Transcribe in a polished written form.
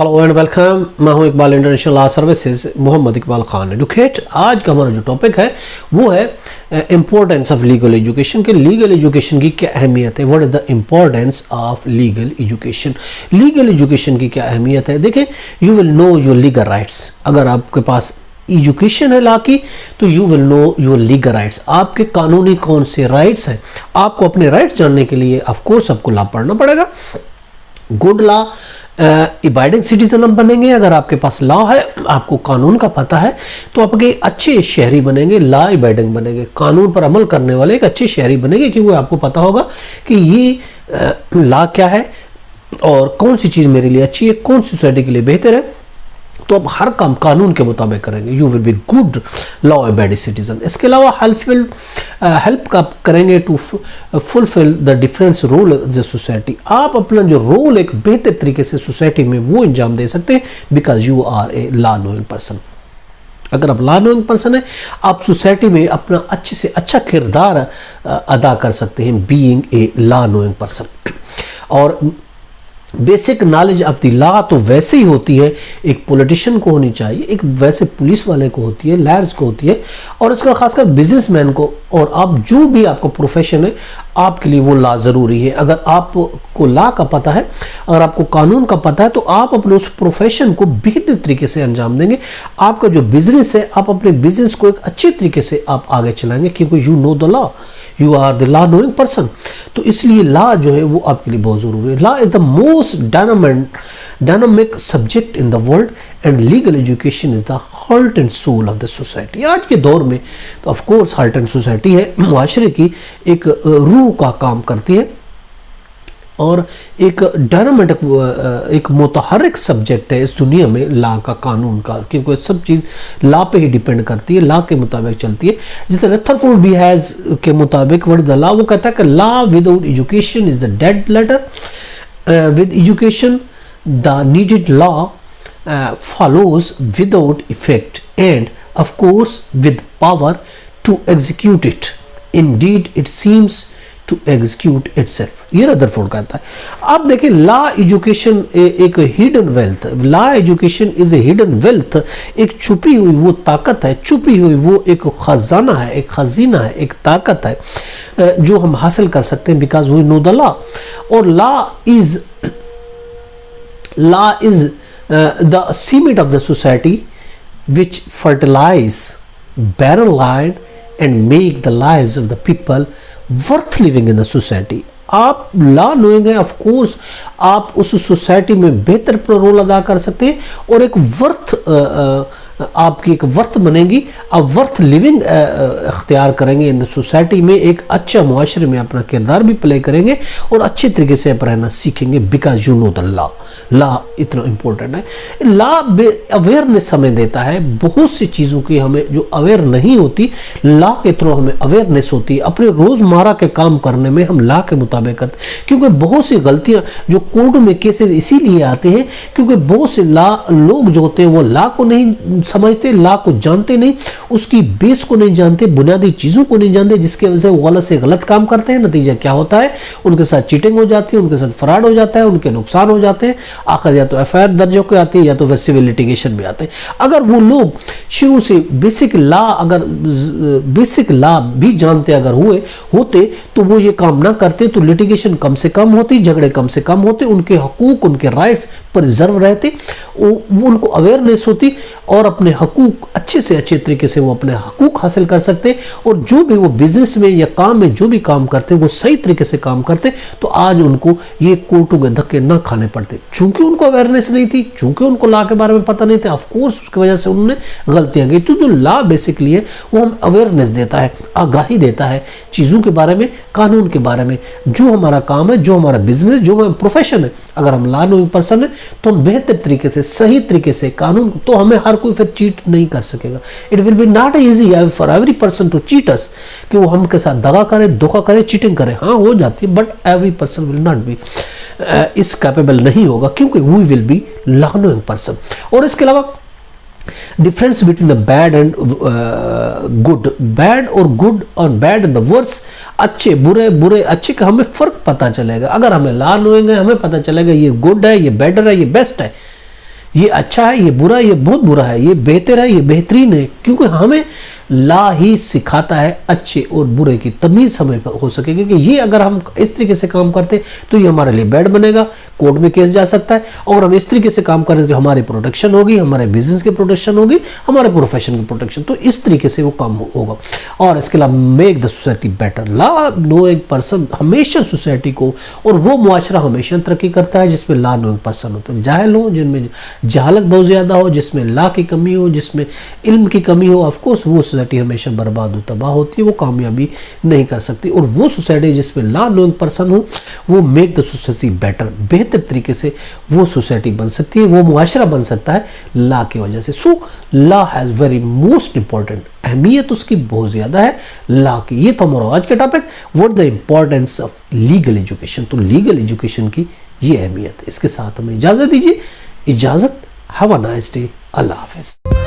Hello and welcome. मैं हूं Iqbal International Law Services Mohammad Iqbal Khan advocate. आज का हमारा जो टॉपिक है वो है इम्पोर्टेंस ऑफ लीगल एजुकेशन के लीगल एजुकेशन की क्या अहमियत है। What is the importance of legal education. Legal education की क्या अहमियत है। देखिए, you will know your legal rights. अगर आपके पास एजुकेशन है लॉ की तो you will know your legal rights. आपके कानूनी कौन से राइट्स हैं। आपको अपने राइट्स जानने के लिए ऑफ कोर्स आपको लॉ पढ़ना पड़ेगा। गुड लॉ इबाइडिंग सिटीजन हम बनेंगे अगर आपके पास लॉ है, आपको कानून का पता है, तो आपके अच्छे शहरी बनेंगे, लॉ इबाइडिंग बनेंगे, कानून पर अमल करने वाले एक अच्छे शहरी बनेंगे, क्योंकि आपको पता होगा कि ये लॉ क्या है और कौन सी चीज़ मेरे लिए अच्छी है, कौन सी सोसाइटी के लिए बेहतर है। तो आप हर काम कानून के मुताबिक करेंगे। You will be good law abiding citizen. इसके अलावा हेल्प का करेंगे to fulfil the difference role of the society. आप अपना जो रोल एक बेहतर तरीके से सोसाइटी में वो अंजाम दे सकते हैं because you are a law knowing person. अगर आप लॉ नोइंग पर्सन है, आप सोसाइटी में अपना अच्छे से अच्छा किरदार अदा कर सकते हैं being a law knowing person. और basic knowledge of the law तो वैसे ही होती है, एक पॉलिटिशियन को होनी चाहिए, एक वैसे पुलिस वाले को होती है, लॉयर्स को होती है, और इसका खासकर बिजनेसमैन को। और आप जो भी आपका प्रोफेशन है आपके लिए वो लॉ ज़रूरी है। अगर आपको लॉ का पता है, अगर आपको कानून का पता है, तो आप अपने उस प्रोफेशन को बेहतर तरीके से अंजाम देंगे। आपका जो बिजनेस है, आप अपने बिजनेस को एक अच्छे तरीके से आप आगे चलाएंगे, क्योंकि you know the law, you are the law knowing person. तो इसलिए लॉ जो है वो आपके लिए बहुत ज़रूरी है। Law is the most dynamic subject in the world and legal education is the heart and soul of the society. आज के दौर में तो of course heart and society है, मुआशरे की एक रूह का काम करती है और एक डायनामिक एक मुतहर्रिक सब्जेक्ट है इस दुनिया में लॉ का, कानून का, क्योंकि सब चीज़ लॉ पे ही डिपेंड करती है, लॉ के मुताबिक चलती है। जिस तरह रथरफोर्ड भी हैज़ के मुताबिक व्हाट इज द लॉ, वो कहता है कि law without education is the dead letter, with education the needed law follows without effect and of course with power to execute it. Indeed it seems to execute itself. ये Rutherford कहता है। अब देखिए, law education एक hidden wealth, law education is a hidden wealth, एक छुपी हुई वो ताकत है, छुपी हुई वो एक खजाना है, एक खजीना है, एक ताकत है जो हम हासिल कर सकते हैं because we know the law. और law is the cement of the society which fertilize barren land and make the lives of the people worth living in the society. आप लॉ नोइंग है, ऑफ कोर्स आप उस society में बेहतर role अदा कर सकते हैं और एक आपकी एक वर्थ बनेगी। आप वर्थ लिविंग अख्तियार करेंगे इन सोसाइटी में, एक अच्छा मुआशरे में अपना किरदार भी प्ले करेंगे और अच्छे तरीके से आप रहना सीखेंगे because you know the law. Law इतना इम्पोर्टेंट है। लॉ अवेयरनेस हमें देता है बहुत सी चीज़ों की, हमें जो अवेयर नहीं होती लॉ के थ्रू हमें अवेयरनेस होती है। अपने रोज़मर्रा के काम करने में हम लॉ के मुताबिक करते, क्योंकि बहुत सी गलतियाँ जो कोर्ट में केसेस इसीलिए आते हैं क्योंकि बहुत से लोग जो होते हैं वो लॉ को नहीं समझते, लॉ को जानते नहीं, उसकी बेस को नहीं जानते, बुनियादी चीज़ों को नहीं जानते, जिसकी वजह से वो गलत से गलत काम करते हैं। नतीजा क्या होता है, उनके साथ चीटिंग हो जाती है, उनके साथ फ्रॉड हो जाता है, उनके नुकसान हो जाते हैं, आखिर या तो एफआईआर दर्ज होकर आती है या तो फिर सिविल लिटिगेशन में आते हैं। अगर वो लोग शुरू से बेसिक लॉ भी जानते अगर होते तो वो ये काम ना करते, तो लिटिगेशन कम से कम होती, झगड़े कम से कम होते, उनके हकूक, उनके राइट्स प्रिजर्व रहते, वो उनको अवेयरनेस होती और अपने हकूक अच्छे से अच्छे तरीके से वो अपने हकूक हासिल कर सकते और जो भी वो बिजनेस में या काम में जो भी काम करते वो सही तरीके से काम करते, तो आज उनको ये कोर्टों के धक्के ना खाने पड़ते। चूंकि उनको अवेयरनेस नहीं थी, चूंकि उनको लॉ के बारे में पता नहीं था, ऑफ कोर्स उसकी वजह से उन्होंने गलतियां की। तो जो लॉ बेसिकली है वो हम अवेयरनेस देता है, आगाही देता है चीज़ों के बारे में, कानून के बारे में, जो हमारा काम है, जो हमारा बिजनेस, जो हमारा प्रोफेशन है। अगर हम लॉ नोइंग पर्सन है तो हम बेहतर तरीके से, सही तरीके से कानून, तो हमें हर कोई फिर चीट नहीं कर सकेगा। It will be not easy for every person to cheat us, कि वो हमके साथ दगा करे, धोखा करे, चीटिंग करे। हाँ, हो जाती है, but every person will not be इस कैपेबल नहीं होगा, क्योंकि we will be law knowing person. और इसके अलावा difference between the bad and good, bad और गुड और बैड एंड द वर्स, अच्छे बुरे बुरे अच्छे का हमें फ़र्क पता चलेगा। अगर हमें लॉ नोएंगे हमें पता चलेगा ये गुड है, ये बेटर है, ये बेस्ट है। ये अच्छा है, ये बुरा है, ये बहुत बुरा है, ये बेहतर है, ये बेहतरीन है, क्योंकि हमें ला ही सिखाता है अच्छे और बुरे की तमीज हमें हो सकेगी कि ये अगर हम इस तरीके से काम करते तो ये हमारे लिए बैड बनेगा, कोर्ट में केस जा सकता है। और हम इस तरीके से काम करें तो हमारी प्रोटेक्शन होगी, हमारे बिजनेस की प्रोटेक्शन होगी, हमारे प्रोफेशन की प्रोटेक्शन, तो इस तरीके से वो काम होगा। और इसके अलावा make the society better, law knowing person हमेशा सोसाइटी को और वो मुआशरा हमेशा तरक्की करता है जिसमें ला नोइंग पर्सन होते हैं। जाहिल हो, जिनमें जहालत बहुत ज़्यादा हो, जिसमें ला की कमी हो, जिसमें इल्म की कमी हो, ऑफकोर्स वो सोसाइटी हमेशा बर्बाद हो, तबाह होती है, वो कामयाबी नहीं कर सकती। और वो सोसाइटी जिसमें ला नोइंग पर्सन हो, वो मेक द सोसाइटी बेटर, बेहतर तरीके से वो सोसाइटी बन सकती है, वो मुआशरा बन सकता है ला की वजह से। सो ला हैज़ वेरी मोस्ट इंपॉर्टेंट, अहमियत उसकी बहुत ज़्यादा है ला की। ये तो हमारा आज का topic, what the importance of legal education. तो लीगल एजुकेशन की ये अहमियत है। इसके साथ हमें इजाज़त दीजिए, इजाज़त, हैव अ नाइस डे, अल्लाह हाफिज़।